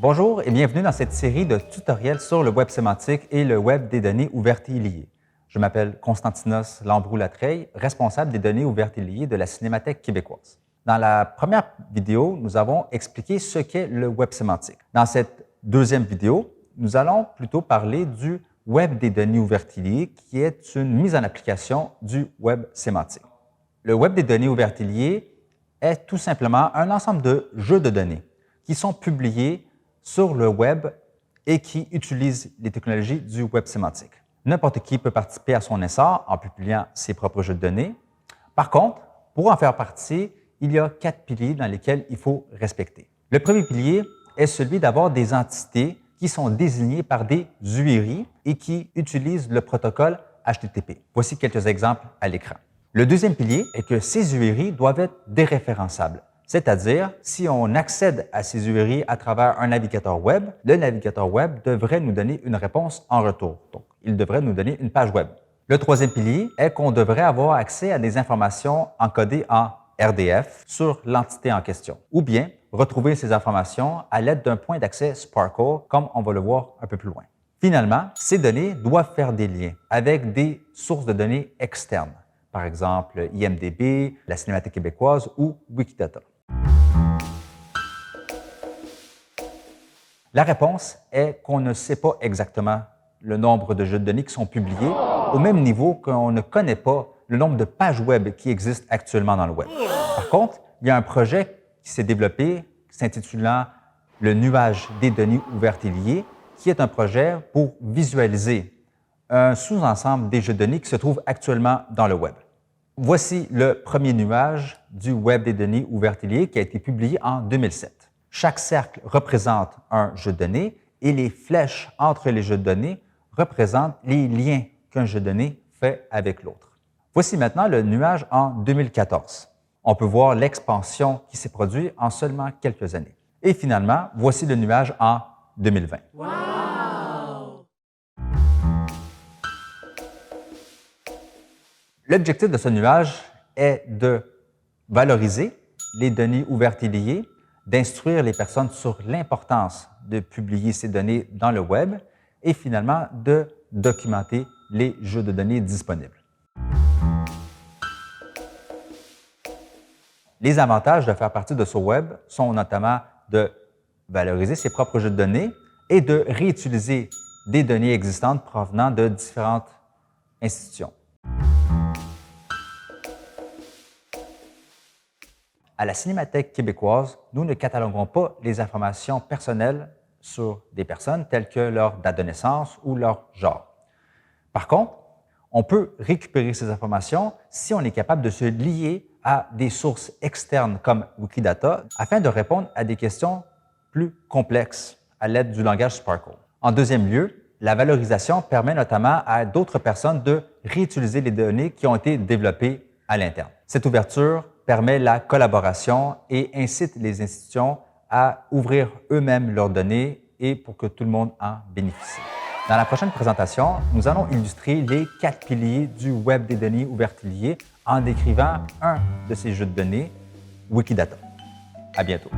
Bonjour et bienvenue dans cette série de tutoriels sur le web sémantique et le web des données ouvertes et liées. Je m'appelle Constantinos Lambrou-Latreille, responsable des données ouvertes et liées de la Cinémathèque québécoise. Dans la première vidéo, nous avons expliqué ce qu'est le web sémantique. Dans cette deuxième vidéo, nous allons plutôt parler du web des données ouvertes et liées, qui est une mise en application du web sémantique. Le web des données ouvertes et liées est tout simplement un ensemble de jeux de données qui sont publiés sur le web et qui utilisent les technologies du web sémantique. N'importe qui peut participer à son essor en publiant ses propres jeux de données. Par contre, pour en faire partie, il y a 4 piliers dans lesquels il faut respecter. Le premier pilier est celui d'avoir des entités qui sont désignées par des URI et qui utilisent le protocole HTTP. Voici quelques exemples à l'écran. Le deuxième pilier est que ces URI doivent être déréférençables, c'est-à-dire si on accède à ces URI à travers un navigateur web, le navigateur web devrait nous donner une réponse en retour. Donc, il devrait nous donner une page web. Le troisième pilier est qu'on devrait avoir accès à des informations encodées en RDF sur l'entité en question, ou bien retrouver ces informations à l'aide d'un point d'accès Sparkle, comme on va le voir un peu plus loin. Finalement, ces données doivent faire des liens avec des sources de données externes, par exemple IMDb, la Cinémathèque québécoise ou Wikidata. La réponse est qu'on ne sait pas exactement le nombre de jeux de données qui sont publiés, au même niveau qu'on ne connaît pas le nombre de pages web qui existent actuellement dans le web. Par contre, il y a un projet qui s'est développé s'intitulant le nuage des données ouvertes et liées, qui est un projet pour visualiser un sous-ensemble des jeux de données qui se trouvent actuellement dans le web. Voici le premier nuage du web des données ouvertes et liées qui a été publié en 2007. Chaque cercle représente un jeu de données et les flèches entre les jeux de données représentent les liens qu'un jeu de données fait avec l'autre. Voici maintenant le nuage en 2014. On peut voir l'expansion qui s'est produite en seulement quelques années. Et finalement, voici le nuage en 2020. Wow! L'objectif de ce nuage est de valoriser les données ouvertes et liées, d'instruire les personnes sur l'importance de publier ces données dans le web et finalement de documenter les jeux de données disponibles. Les avantages de faire partie de ce web sont notamment de valoriser ses propres jeux de données et de réutiliser des données existantes provenant de différentes institutions. À la Cinémathèque québécoise, nous ne cataloguons pas les informations personnelles sur des personnes telles que leur date de naissance ou leur genre. Par contre, on peut récupérer ces informations si on est capable de se lier à des sources externes comme Wikidata afin de répondre à des questions plus complexes à l'aide du langage Sparkle. En deuxième lieu, la valorisation permet notamment à d'autres personnes de réutiliser les données qui ont été développées à l'interne. Cette ouverture permet la collaboration et incite les institutions à ouvrir eux-mêmes leurs données et pour que tout le monde en bénéficie. Dans la prochaine présentation, nous allons illustrer les 4 piliers du web des données ouvertes et liées en décrivant un de ces jeux de données, Wikidata. À bientôt.